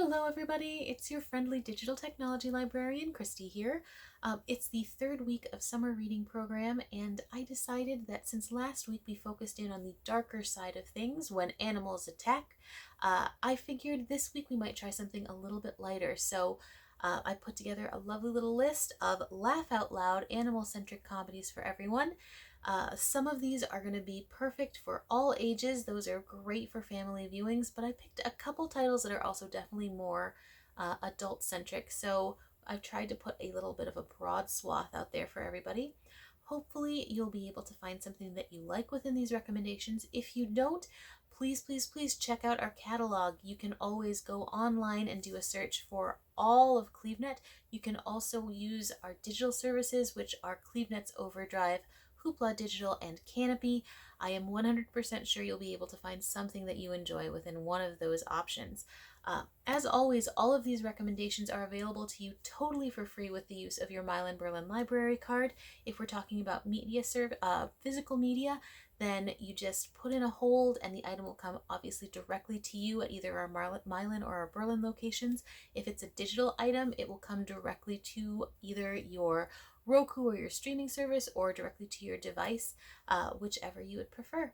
Hello everybody, it's your friendly digital technology librarian, Christy here. It's the third week of summer reading program, and I decided that since last week we focused in on the darker side of things when animals attack, I figured this week we might try something a little bit lighter. So I put together a lovely little list of laugh out loud animal-centric comedies for everyone. Some of these are going to be perfect for all ages. Those are great for family viewings, but I picked a couple titles that are also definitely more adult-centric. So I've tried to put a little bit of a broad swath out there for everybody. Hopefully you'll be able to find something that you like within these recommendations. If you don't, please check out our catalog. You can always go online and do a search for all of CleveNet. You can also use our digital services, which are CleveNet's Overdrive, Hoopla Digital, and Canopy. I am 100% sure you'll be able to find something that you enjoy within one of those options. As always, all of these recommendations are available to you totally for free with the use of your Milan-Berlin library card. If we're talking about physical media, then you just put in a hold and the item will come obviously directly to you at either our Milan or our Berlin locations. If it's a digital item, it will come directly to either your Roku or your streaming service or directly to your device, whichever you would prefer.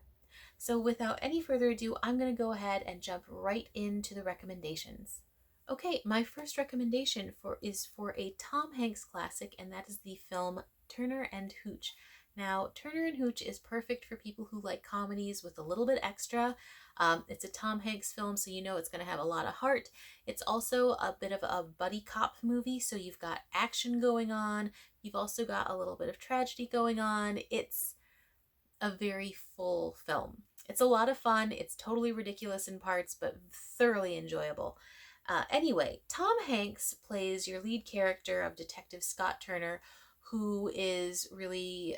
So without any further ado, I'm going to go ahead and jump right into the recommendations. Okay, my first recommendation is for a Tom Hanks classic, and that is the film Turner and Hooch. Now, Turner and Hooch is perfect for people who like comedies with a little bit extra. It's a Tom Hanks film, so you know it's going to have a lot of heart. It's also a bit of a buddy cop movie, so you've got action going on. You've also got a little bit of tragedy going on. It's a very full film. It's a lot of fun. It's totally ridiculous in parts, but thoroughly enjoyable. Anyway, Tom Hanks plays your lead character of Detective Scott Turner, who is really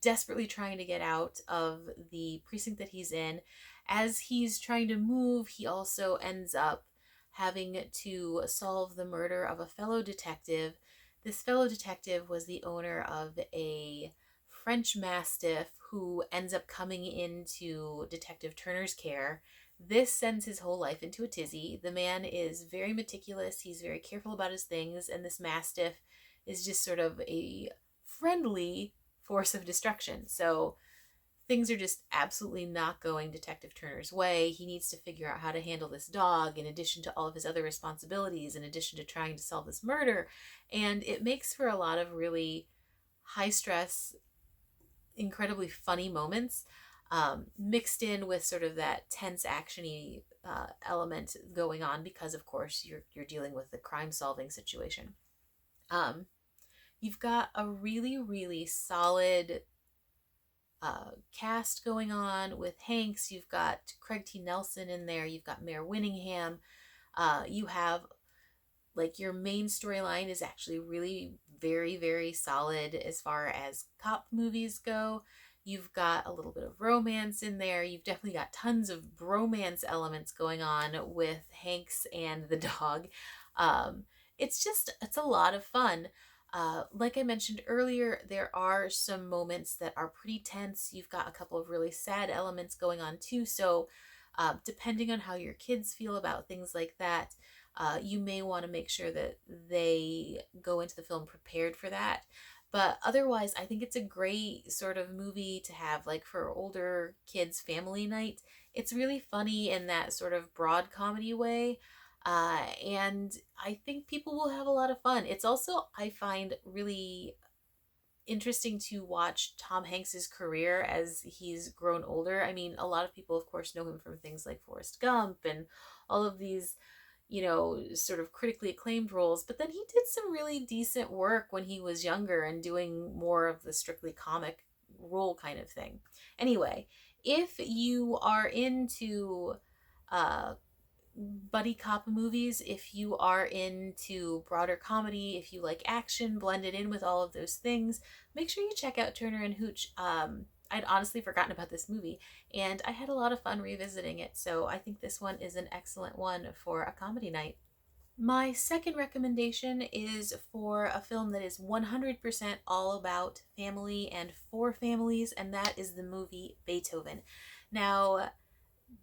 desperately trying to get out of the precinct that he's in. As he's trying to move, he also ends up having to solve the murder of a fellow detective. This fellow detective was the owner of a French Mastiff who ends up coming into Detective Turner's care. This sends his whole life into a tizzy. The man is very meticulous, he's very careful about his things, and this Mastiff is just sort of a friendly force of destruction. So things are just absolutely not going Detective Turner's way. He needs to figure out how to handle this dog in addition to all of his other responsibilities, in addition to trying to solve this murder. And it makes for a lot of really high stress, incredibly funny moments, mixed in with sort of that tense actiony element going on because of course you're dealing with the crime solving situation. You've got a really solid cast going on with Hanks. You've got Craig T. Nelson in there. You've got Mayor Winningham. You have like your main storyline is actually really very solid as far as cop movies go. You've got a little bit of romance in there. You've definitely got tons of bromance elements going on with Hanks and the dog. It's a lot of fun. Like I mentioned earlier, there are some moments that are pretty tense. You've got a couple of really sad elements going on too. So depending on how your kids feel about things like that, you may want to make sure that they go into the film prepared for that. But otherwise, I think it's a great sort of movie to have like for older kids family night. It's really funny in that sort of broad comedy way. And I think people will have a lot of fun. It's also, I find, really interesting to watch Tom Hanks's career as he's grown older. I mean, a lot of people, of course, know him from things like Forrest Gump and all of these, sort of critically acclaimed roles. But then he did some really decent work when he was younger and doing more of the strictly comic role kind of thing. Anyway, if you are into uh, buddy cop movies, if you are into broader comedy, if you like action blended in with all of those things, make sure you check out Turner and Hooch. I'd honestly forgotten about this movie and I had a lot of fun revisiting it, so I think this one is an excellent one for a comedy night. My second recommendation is for a film that is 100% all about family and for families, and that is the movie Beethoven. Now,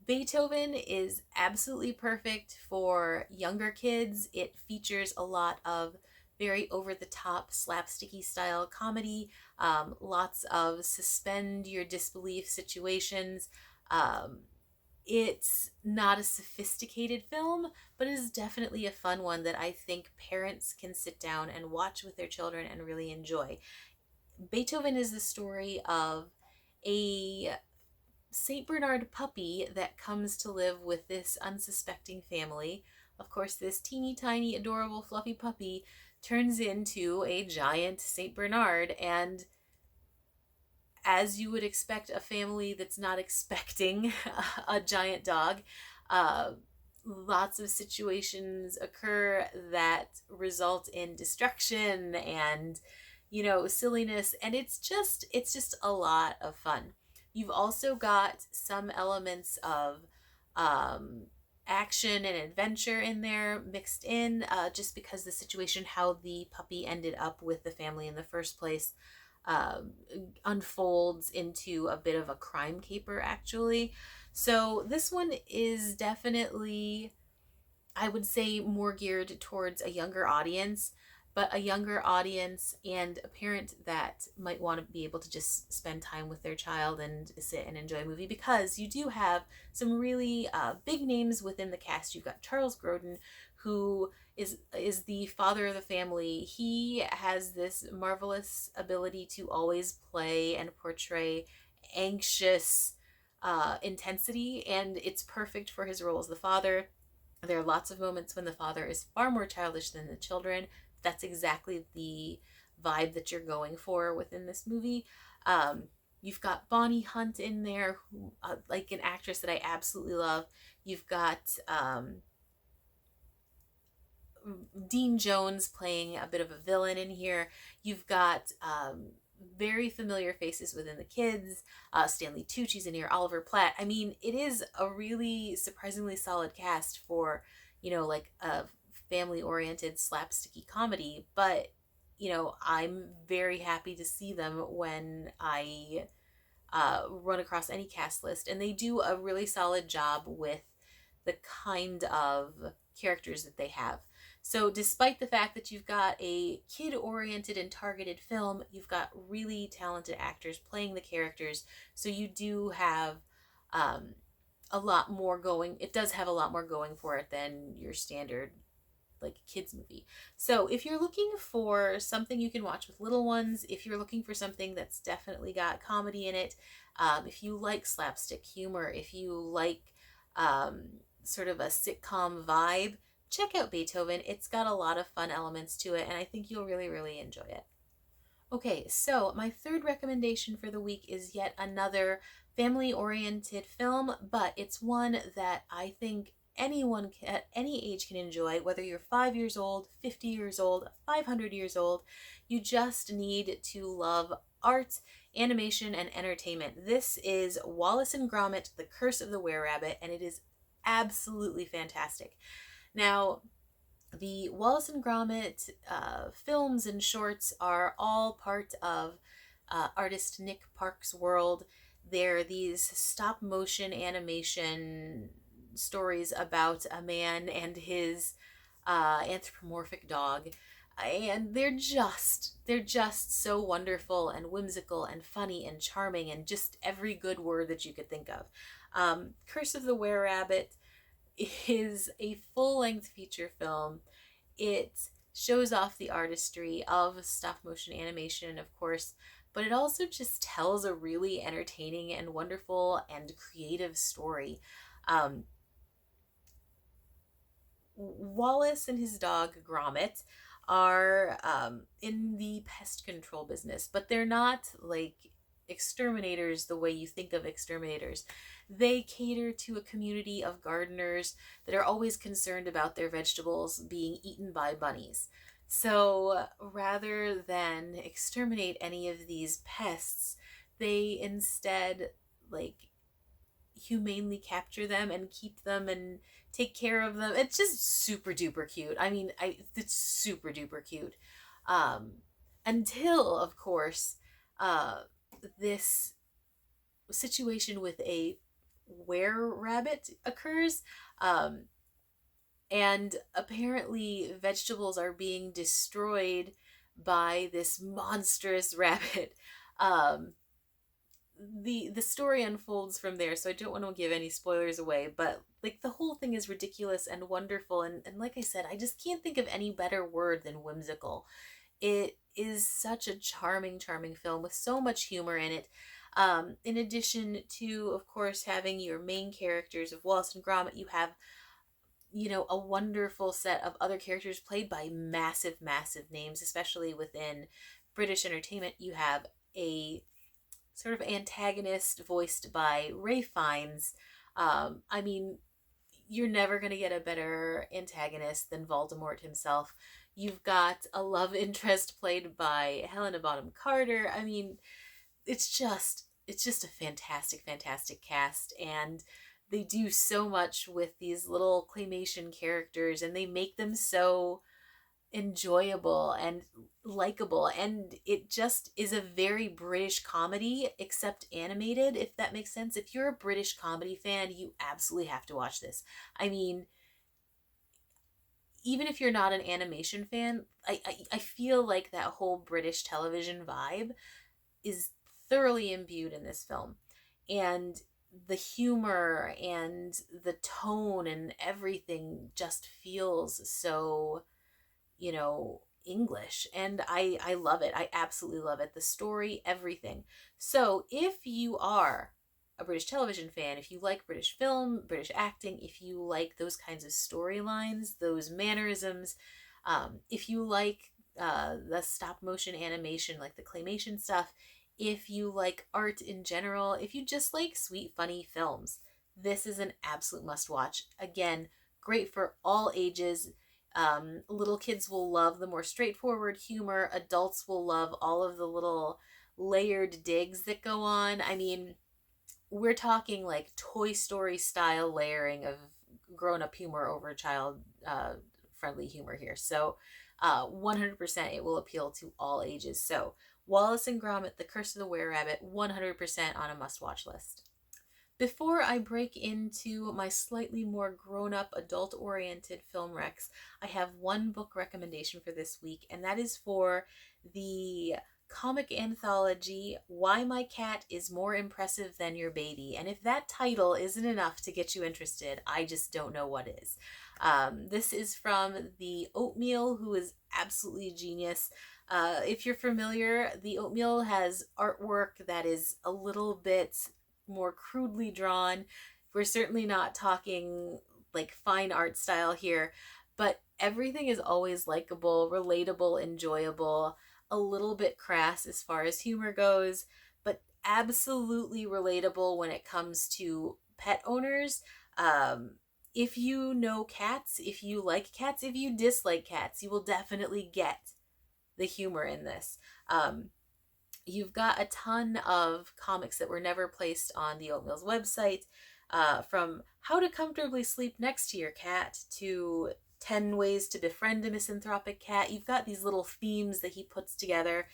Beethoven is absolutely perfect for younger kids. It features a lot of very over the top, slapsticky style comedy, lots of suspend your disbelief situations. Um, it's not a sophisticated film, but it is definitely a fun one that I think parents can sit down and watch with their children and really enjoy. Beethoven is the story of a St. Bernard puppy that comes to live with this unsuspecting family. Of course, this teeny tiny, adorable, fluffy puppy turns into a giant St. Bernard, and as you would expect, a family that's not expecting a giant dog, uh, lots of situations occur that result in destruction and silliness, and it's just a lot of fun. You've also got some elements of um, action and adventure in there mixed in, just because the situation, how the puppy ended up with the family in the first place, um, unfolds into a bit of a crime caper, actually. So this one is definitely, I would say, more geared towards a younger audience, but a younger audience and a parent that might want to be able to just spend time with their child and sit and enjoy a movie, because you do have some really big names within the cast. You've got Charles Grodin, who is the father of the family. He has this marvelous ability to always play and portray anxious intensity, and it's perfect for his role as the father. There are lots of moments when the father is far more childish than the children. That's exactly the vibe that you're going for within this movie. Um, you've got Bonnie Hunt in there, who, like an actress that I absolutely love. You've got Dean Jones playing a bit of a villain in here. You've got very familiar faces within the kids. Stanley Tucci's in here, Oliver Platt. I mean, it is a really surprisingly solid cast for, like a family oriented slapsticky comedy. But, I'm very happy to see them when I run across any cast list. And they do a really solid job with the kind of characters that they have. So, despite the fact that you've got a kid oriented and targeted film, you've got really talented actors playing the characters. So, you do have um, a lot more going. It does have a lot more going for it than your standard like kids movie. So if you're looking for something you can watch with little ones, if you're looking for something that's definitely got comedy in it, if you like slapstick humor, if you like um, sort of a sitcom vibe, check out Beethoven. It's got a lot of fun elements to it, and I think you'll really, really enjoy it. Okay, so my third recommendation for the week is yet another family oriented film, but it's one that I think anyone at any age can enjoy, whether you're 5 years old, 50 years old, 500 years old. You just need to love art, animation, and entertainment. This is Wallace and Gromit, The Curse of the Were-Rabbit, and it is absolutely fantastic. Now, the Wallace and Gromit films and shorts are all part of artist Nick Park's world. They're these stop motion animation stories about a man and his anthropomorphic dog, and they're just so wonderful and whimsical and funny and charming and just every good word that you could think of. Curse of the Were Rabbit is a full-length feature film. It shows off the artistry of stop motion animation, of course, but it also just tells a really entertaining and wonderful and creative story. Um, Wallace and his dog Gromit are in the pest control business, but they're not like exterminators the way you think of exterminators. They cater to a community of gardeners that are always concerned about their vegetables being eaten by bunnies. So rather than exterminate any of these pests, they instead like humanely capture them and keep them and take care of them. It's just super duper cute. I mean, it's super duper cute. Um, until, of course, this situation with a were-rabbit occurs. Um, and apparently vegetables are being destroyed by this monstrous rabbit. Um, the story unfolds from there, so I don't want to give any spoilers away, but like the whole thing is ridiculous and wonderful, and like I said, I just can't think of any better word than whimsical. It is such a charming film with so much humor in it. In addition to, of course, having your main characters of Wallace and Gromit, you have, a wonderful set of other characters played by massive names, especially within British entertainment. You have a sort of antagonist voiced by Ray Fiennes. I mean, you're never going to get a better antagonist than Voldemort himself. You've got a love interest played by Helena Bonham Carter. I mean, it's just a fantastic cast, and they do so much with these little claymation characters, and they make them so enjoyable and likable, and it just is a very British comedy except animated, if that makes sense. If you're a British comedy fan, you absolutely have to watch this. I mean, even if you're not an animation fan, I feel like that whole British television vibe is thoroughly imbued in this film. And the humor and the tone and everything just feels so, English. And I love it. I absolutely love it. The story, everything. So if you are a British television fan, if you like British film, British acting, if you like those kinds of storylines, those mannerisms, if you like the stop motion animation, like the claymation stuff, if you like art in general, if you just like sweet, funny films, this is an absolute must watch. Again, great for all ages. Little kids will love the more straightforward humor. Adults will love all of the little layered digs that go on. I mean, we're talking like Toy Story style layering of grown up humor over child friendly humor here. So 100% it will appeal to all ages. So Wallace and Gromit, The Curse of the Were-Rabbit, 100% on a must watch list. Before I break into my slightly more grown-up, adult-oriented film recs, I have one book recommendation for this week, and that is for the comic anthology, Why My Cat is More Impressive Than Your Baby. And if that title isn't enough to get you interested, I just don't know what is. This is from the Oatmeal, who is absolutely a genius. If you're familiar, the Oatmeal has artwork that is a little bit more crudely drawn. We're certainly not talking like fine art style here, but everything is always likable, relatable, enjoyable, a little bit crass as far as humor goes, but absolutely relatable when it comes to pet owners. If you know cats, if you like cats, if you dislike cats, you will definitely get the humor in this. You've got a ton of comics that were never placed on the Oatmeal's website, from How to Comfortably Sleep Next to Your Cat to 10 Ways to Befriend a Misanthropic Cat. You've got these little themes that he puts together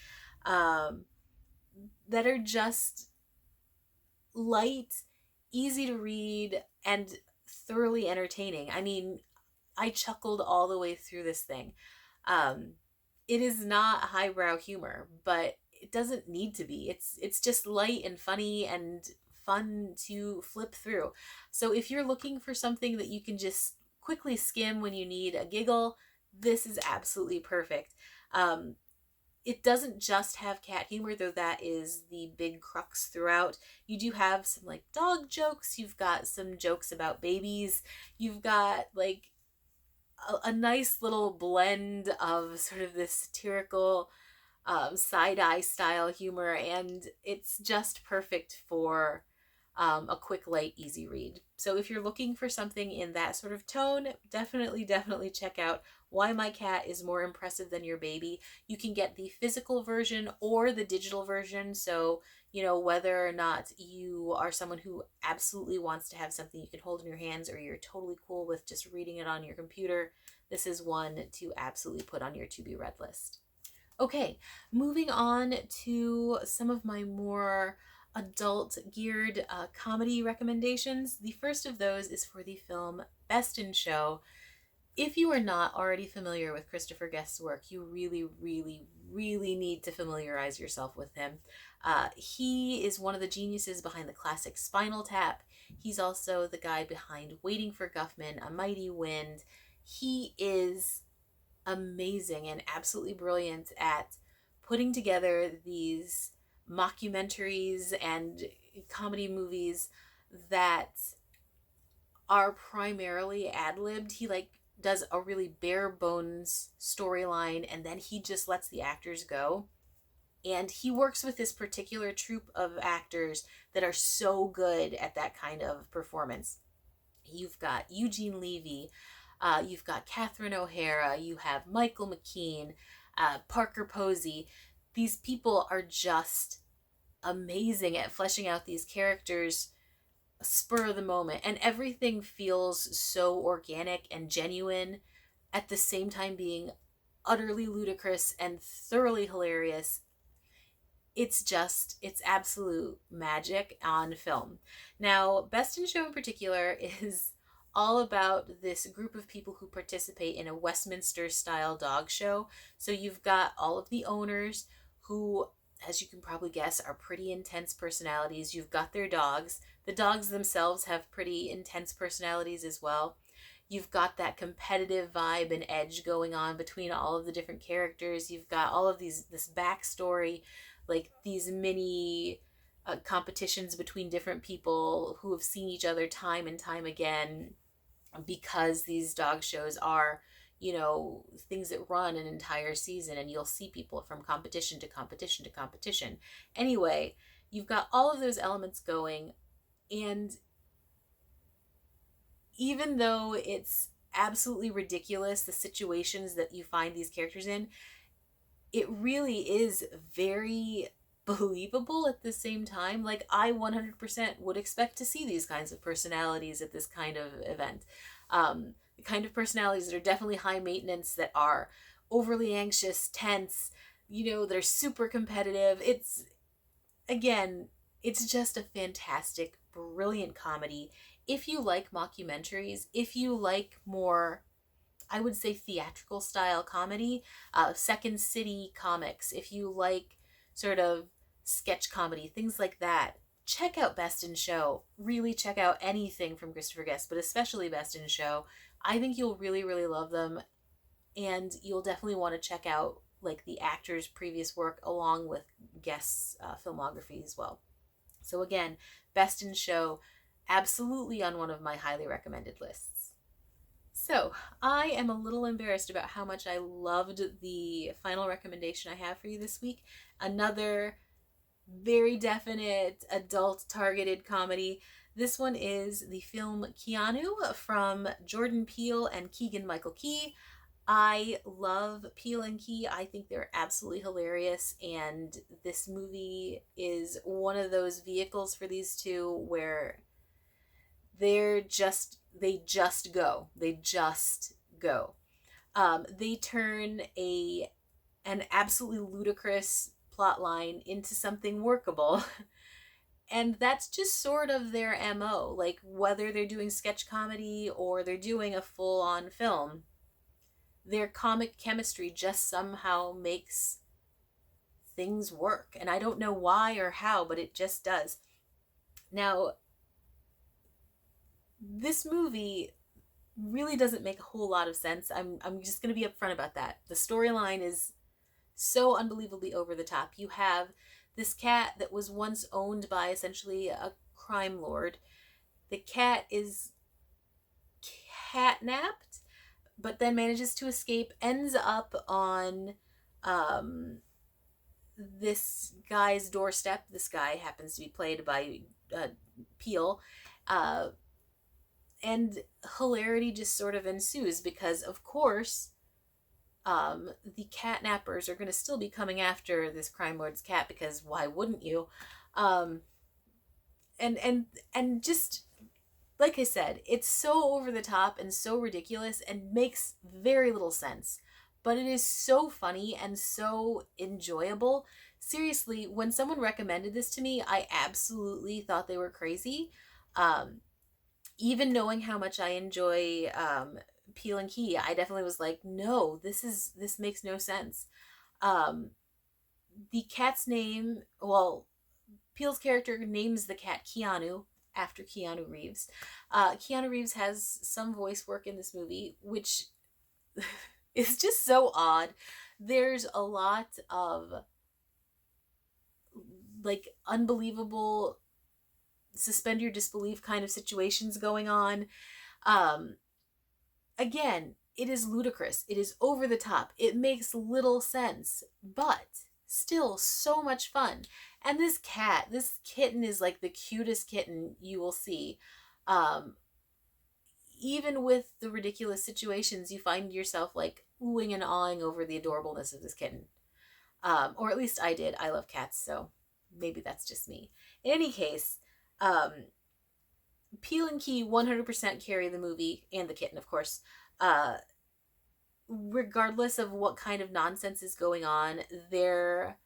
that are just light, easy to read, and thoroughly entertaining. I mean, I chuckled all the way through this thing. It is not highbrow humor, but it doesn't need to be. It's just light and funny and fun to flip through. So if you're looking for something that you can just quickly skim when you need a giggle, this is absolutely perfect. It doesn't just have cat humor, though that is the big crux throughout. You do have some like dog jokes, you've got some jokes about babies, you've got like a nice little blend of sort of this satirical side-eye style humor, and it's just perfect for a quick, light, easy read. So if you're looking for something in that sort of tone, definitely check out Why My Cat is More Impressive Than Your Baby. You can get the physical version or the digital version, so whether or not you are someone who absolutely wants to have something you can hold in your hands, or you're totally cool with just reading it on your computer, this is one to absolutely put on your to-be read list. Okay, moving on to some of my more adult geared comedy recommendations. The first of those is for the film Best in Show. If you are not already familiar with Christopher Guest's work, you really, really, really need to familiarize yourself with him. He is one of the geniuses behind the classic Spinal Tap. He's also the guy behind Waiting for Guffman, A Mighty Wind. He is amazing and absolutely brilliant at putting together these mockumentaries and comedy movies that are primarily ad-libbed. He does a really bare bones storyline and then he just lets the actors go. And he works with this particular troupe of actors that are so good at that kind of performance. You've got Eugene Levy, you've got Catherine O'Hara, you have Michael McKean, Parker Posey. These people are just amazing at fleshing out these characters spur of the moment, and everything feels so organic and genuine at the same time being utterly ludicrous and thoroughly hilarious. It's absolute magic on film. Now, Best in Show in particular is all about this group of people who participate in a Westminster style dog show. So you've got all of the owners who, as you can probably guess, are pretty intense personalities. You've got their dogs. The dogs themselves have pretty intense personalities as well. You've got that competitive vibe and edge going on between all of the different characters. You've got all of this backstory, like these mini competitions between different people who have seen each other time and time again, because these dog shows are, things that run an entire season, and you'll see people from competition to competition to competition. Anyway, you've got all of those elements going, and even though it's absolutely ridiculous, the situations that you find these characters in, it really is very believable at the same time. Like, I 100% would expect to see these kinds of personalities at this kind of event. The kind of personalities that are definitely high maintenance, that are overly anxious, tense, they're super competitive. It's just a fantastic, brilliant comedy. If you like mockumentaries, if you like more, I would say, theatrical style comedy, Second City comics, if you like sort of sketch comedy, things like that, check out Best in Show. Really check out anything from Christopher Guest, but especially Best in Show. I think you'll really, really love them, and you'll definitely want to check out the actor's previous work along with Guest's filmography as well. So again, Best in Show, absolutely on one of my highly recommended lists. So, I am a little embarrassed about how much I loved the final recommendation I have for you this week. Another very definite adult targeted comedy. This one is the film Keanu from Jordan Peele and Keegan-Michael Key. I love Peele and Key. I think they're absolutely hilarious, and this movie is one of those vehicles for these two where they just go. They turn an absolutely ludicrous plot line into something workable. And that's just sort of their MO. Like, whether they're doing sketch comedy or they're doing a full-on film, their comic chemistry just somehow makes things work. And I don't know why or how, but it just does. Now, this movie really doesn't make a whole lot of sense. I'm just going to be upfront about that. The storyline is so unbelievably over the top. You have this cat that was once owned by essentially a crime lord. The cat is catnapped, but then manages to escape, ends up on this guy's doorstep. This guy happens to be played by Peele. And hilarity just sort of ensues because, of course, the catnappers are going to still be coming after this crime lord's cat, because why wouldn't you? And just like I said, it's so over the top and so ridiculous and makes very little sense. but it is so funny and so enjoyable. Seriously, when someone recommended this to me, I absolutely thought they were crazy. Um, Even knowing how much I enjoy Peel and Key, I definitely was like, no, this makes no sense. Um, the cat's name, well, Peel's character names the cat Keanu after Keanu Reeves. Keanu Reeves has some voice work in this movie, which is just so odd. There's a lot of like unbelievable suspend your disbelief kind of situations going on. Um, Again, it is ludicrous. It is over the top. It makes little sense, but still so much fun. And this kitten is like the cutest kitten you will see. Um, Even with the ridiculous situations, you find yourself like oohing and awing over the adorableness of this kitten. Or at least I did. I love cats, so maybe that's just me. In any case, um, Peel and Key 100% carry the movie, and the kitten, of course, uh, regardless of what kind of nonsense is going on. Their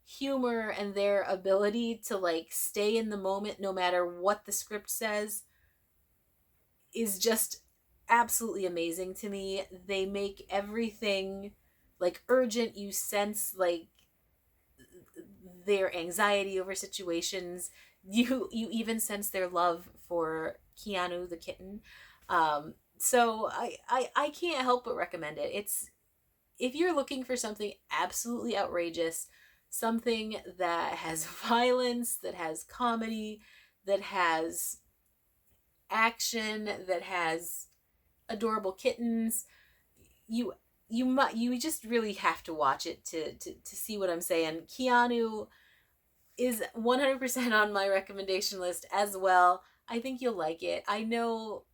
humor and their ability to like stay in the moment no matter what the script says is just absolutely amazing to me. They make everything like urgent. You sense like their anxiety over situations. You even sense their love for Keanu the kitten. So I can't help but recommend it. It's if you're looking for something absolutely outrageous, something that has violence, that has comedy, that has action, that has adorable kittens, you you just really have to watch it to see what I'm saying. Keanu is 100% on my recommendation list as well. I think you'll like it. I know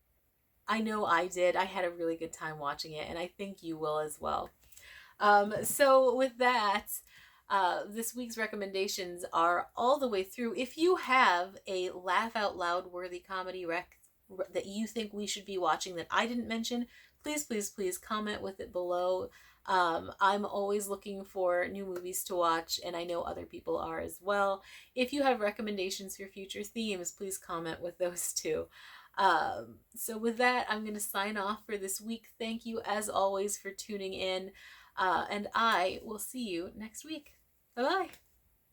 I did. I had a really good time watching it, and I think you will as well. So with that, this week's recommendations are all the way through. If you have a laugh out loud worthy comedy that you think we should be watching that I didn't mention, please, please, please comment with it below. I'm always looking for new movies to watch, and I know other people are as well. If you have recommendations for future themes, please comment with those too. So with that, I'm going to sign off for this week. Thank you, as always, for tuning in, and I will see you next week. Bye-bye.